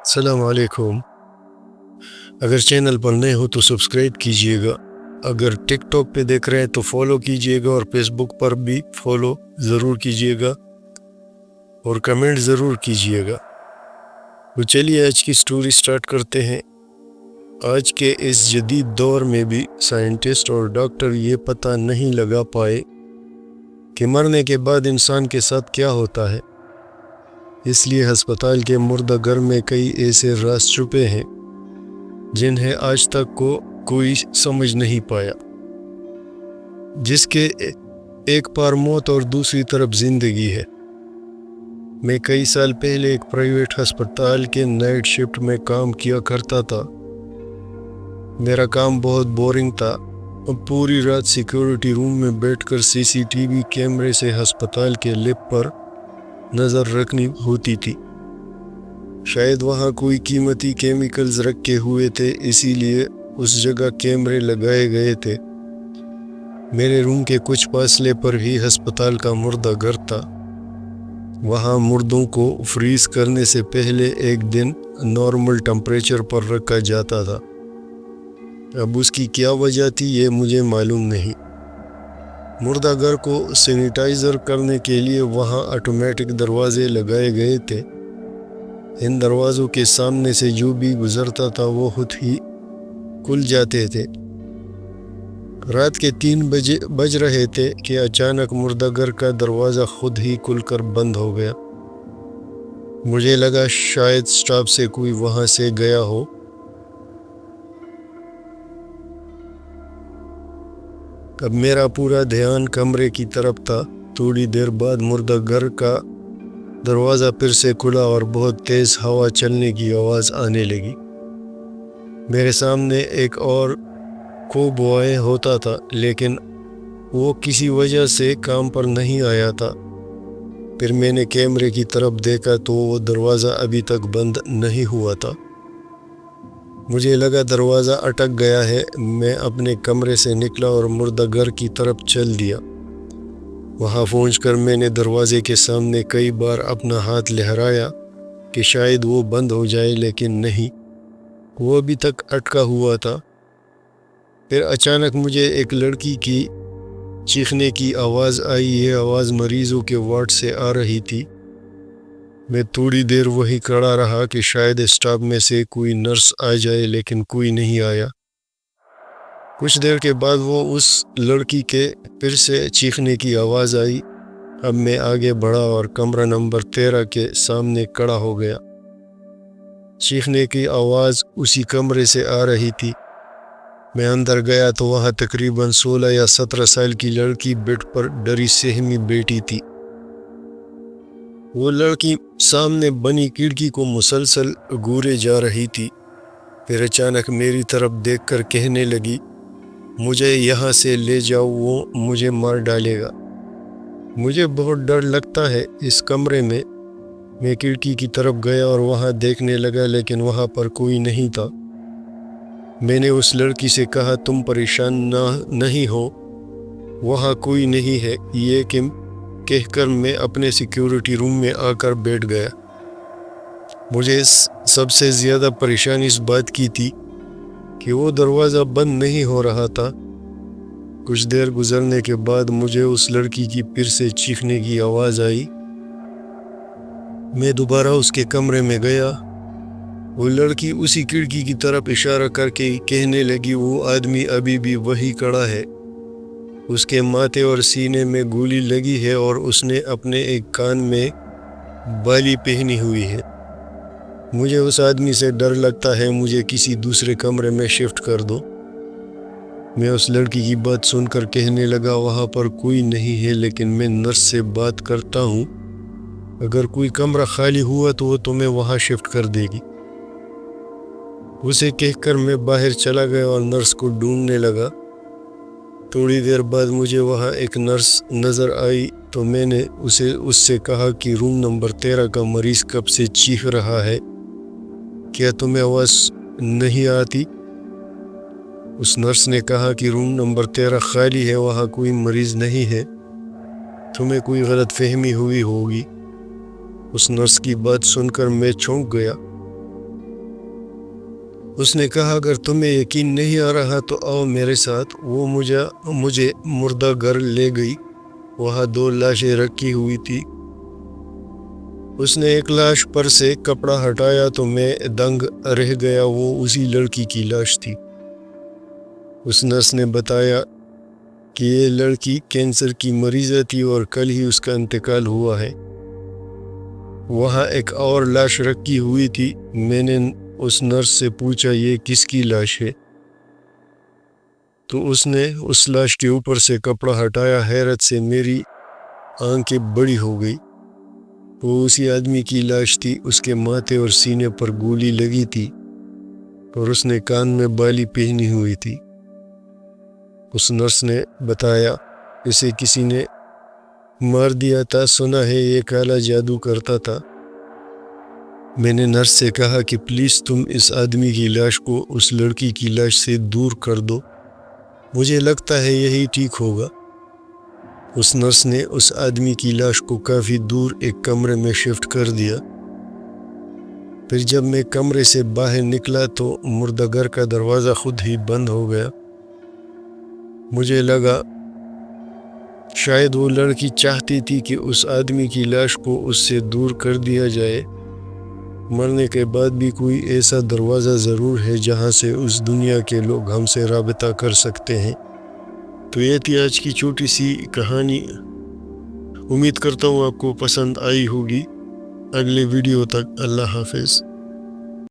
السلام علیکم۔ اگر چینل پر نئے ہو تو سبسکرائب کیجئے گا، اگر ٹک ٹاک پہ دیکھ رہے ہیں تو فالو کیجئے گا، اور فیس بک پر بھی فالو ضرور کیجئے گا اور کمنٹ ضرور کیجئے گا۔ تو چلیے آج کی سٹوری سٹارٹ کرتے ہیں۔ آج کے اس جدید دور میں بھی سائنٹسٹ اور ڈاکٹر یہ پتہ نہیں لگا پائے کہ مرنے کے بعد انسان کے ساتھ کیا ہوتا ہے۔ اس لیے ہسپتال کے مردہ گھر میں کئی ایسے راز چھپے ہیں جنہیں آج تک کوئی سمجھ نہیں پایا، جس کے ایک پار موت اور دوسری طرف زندگی ہے۔ میں کئی سال پہلے ایک پرائیویٹ ہسپتال کے نائٹ شفٹ میں کام کیا کرتا تھا۔ میرا کام بہت بورنگ تھا۔ پوری رات سیکیورٹی روم میں بیٹھ کر CCTV کیمرے سے ہسپتال کے لیب پر نظر رکھنی ہوتی تھی۔ شاید وہاں کوئی قیمتی کیمیکلز رکھے ہوئے تھے، اسی لیے اس جگہ کیمرے لگائے گئے تھے۔ میرے روم کے کچھ فاصلے پر ہی ہسپتال کا مردہ گھر تھا۔ وہاں مردوں کو فریز کرنے سے پہلے ایک دن نارمل ٹمپریچر پر رکھا جاتا تھا۔ اب اس کی کیا وجہ تھی یہ مجھے معلوم نہیں۔ مردہ گھر کو سینیٹائزر کرنے کے لیے وہاں آٹومیٹک دروازے لگائے گئے تھے۔ ان دروازوں کے سامنے سے جو بھی گزرتا تھا وہ خود ہی کھل جاتے تھے۔ رات کے 3 بج رہے تھے کہ اچانک مردہ گھر کا دروازہ خود ہی کھل کر بند ہو گیا۔ مجھے لگا شاید سٹاف سے کوئی وہاں سے گیا ہو۔ اب میرا پورا دھیان کمرے کی طرف تھا۔ تھوڑی دیر بعد مردہ گھر کا دروازہ پھر سے کھلا اور بہت تیز ہوا چلنے کی آواز آنے لگی۔ میرے سامنے ایک اور کو بوائے ہوتا تھا، لیکن وہ کسی وجہ سے کام پر نہیں آیا تھا۔ پھر میں نے کیمرے کی طرف دیکھا تو وہ دروازہ ابھی تک بند نہیں ہوا تھا۔ مجھے لگا دروازہ اٹک گیا ہے۔ میں اپنے کمرے سے نکلا اور مردہ گھر کی طرف چل دیا۔ وہاں پہنچ کر میں نے دروازے کے سامنے کئی بار اپنا ہاتھ لہرایا کہ شاید وہ بند ہو جائے، لیکن نہیں، وہ ابھی تک اٹکا ہوا تھا۔ پھر اچانک مجھے ایک لڑکی کی چیخنے کی آواز آئی۔ یہ آواز مریضوں کے وارڈ سے آ رہی تھی۔ میں تھوڑی دیر وہی کھڑا رہا کہ شاید اسٹاف میں سے کوئی نرس آ جائے، لیکن کوئی نہیں آیا۔ کچھ دیر کے بعد وہ اس لڑکی کے پھر سے چیخنے کی آواز آئی۔ اب میں آگے بڑھا اور کمرہ نمبر 13 کے سامنے کھڑا ہو گیا۔ چیخنے کی آواز اسی کمرے سے آ رہی تھی۔ میں اندر گیا تو وہاں تقریباً 16 یا 17 سال کی لڑکی بیڈ پر ڈری سہمی بیٹھی تھی۔ وہ لڑکی سامنے بنی کھڑکی کو مسلسل گھورے جا رہی تھی۔ پھر اچانک میری طرف دیکھ کر کہنے لگی، مجھے یہاں سے لے جاؤ، وہ مجھے مار ڈالے گا۔ مجھے بہت ڈر لگتا ہے اس کمرے میں۔ میں کھڑکی کی طرف گیا اور وہاں دیکھنے لگا، لیکن وہاں پر کوئی نہیں تھا۔ میں نے اس لڑکی سے کہا، تم پریشان نہیں ہو، وہاں کوئی نہیں ہے، یہ کہہ کر میں اپنے سیکیورٹی روم میں آ کر بیٹھ گیا۔ مجھے سب سے زیادہ پریشانی اس بات کی تھی کہ وہ دروازہ بند نہیں ہو رہا تھا۔ کچھ دیر گزرنے کے بعد مجھے اس لڑکی کی پھر سے چیخنے کی آواز آئی۔ میں دوبارہ اس کے کمرے میں گیا۔ وہ لڑکی اسی کھڑکی کی طرف اشارہ کر کے کہنے لگی، وہ آدمی ابھی بھی وہی کھڑا ہے، اس کے ماتھے اور سینے میں گولی لگی ہے اور اس نے اپنے ایک کان میں بالی پہنی ہوئی ہے۔ مجھے اس آدمی سے ڈر لگتا ہے، مجھے کسی دوسرے کمرے میں شفٹ کر دو۔ میں اس لڑکی کی بات سن کر کہنے لگا، وہاں پر کوئی نہیں ہے، لیکن میں نرس سے بات کرتا ہوں، اگر کوئی کمرہ خالی ہوا تو وہ تمہیں وہاں شفٹ کر دے گی۔ اسے کہہ کر میں باہر چلا گیا اور نرس کو ڈھونڈنے لگا۔ تھوڑی دیر بعد مجھے وہاں ایک نرس نظر آئی تو میں نے اس سے کہا کہ روم نمبر 13 کا مریض کب سے چیخ رہا ہے، کیا تمہیں آواز نہیں آتی؟ اس نرس نے کہا کہ روم نمبر 13 خالی ہے، وہاں کوئی مریض نہیں ہے، تمہیں کوئی غلط فہمی ہوئی ہوگی۔ اس نرس کی بات سن کر میں چونک گیا۔ اس نے کہا اگر تمہیں یقین نہیں آ رہا تو آؤ میرے ساتھ۔ وہ مجھے مردہ گھر لے گئی۔ وہاں 2 لاشیں رکھی ہوئی تھی۔ اس نے ایک لاش پر سے کپڑا ہٹایا تو میں دنگ رہ گیا، وہ اسی لڑکی کی لاش تھی۔ اس نرس نے بتایا کہ یہ لڑکی کینسر کی مریضہ تھی اور کل ہی اس کا انتقال ہوا ہے۔ وہاں ایک اور لاش رکھی ہوئی تھی۔ میں نے اس نرس سے پوچھا یہ کس کی لاش ہے؟ تو اس نے اس لاش کے اوپر سے کپڑا ہٹایا۔ حیرت سے میری آنکھیں بڑی ہو گئی۔ وہ اسی آدمی کی لاش تھی۔ اس کے ماتھے اور سینے پر گولی لگی تھی اور اس نے کان میں بالی پہنی ہوئی تھی۔ اس نرس نے بتایا اسے کسی نے مار دیا تھا، سنا ہے یہ کالا جادو کرتا تھا۔ میں نے نرس سے کہا کہ پلیز تم اس آدمی کی لاش کو اس لڑکی کی لاش سے دور کر دو، مجھے لگتا ہے یہی ٹھیک ہوگا۔ اس نرس نے اس آدمی کی لاش کو کافی دور ایک کمرے میں شفٹ کر دیا۔ پھر جب میں کمرے سے باہر نکلا تو مردہ گھر کا دروازہ خود ہی بند ہو گیا۔ مجھے لگا شاید وہ لڑکی چاہتی تھی کہ اس آدمی کی لاش کو اس سے دور کر دیا جائے۔ مرنے کے بعد بھی کوئی ایسا دروازہ ضرور ہے جہاں سے اس دنیا کے لوگ ہم سے رابطہ کر سکتے ہیں۔ تو یہ تھی آج کی چھوٹی سی کہانی۔ امید کرتا ہوں آپ کو پسند آئی ہوگی۔ اگلے ویڈیو تک اللہ حافظ۔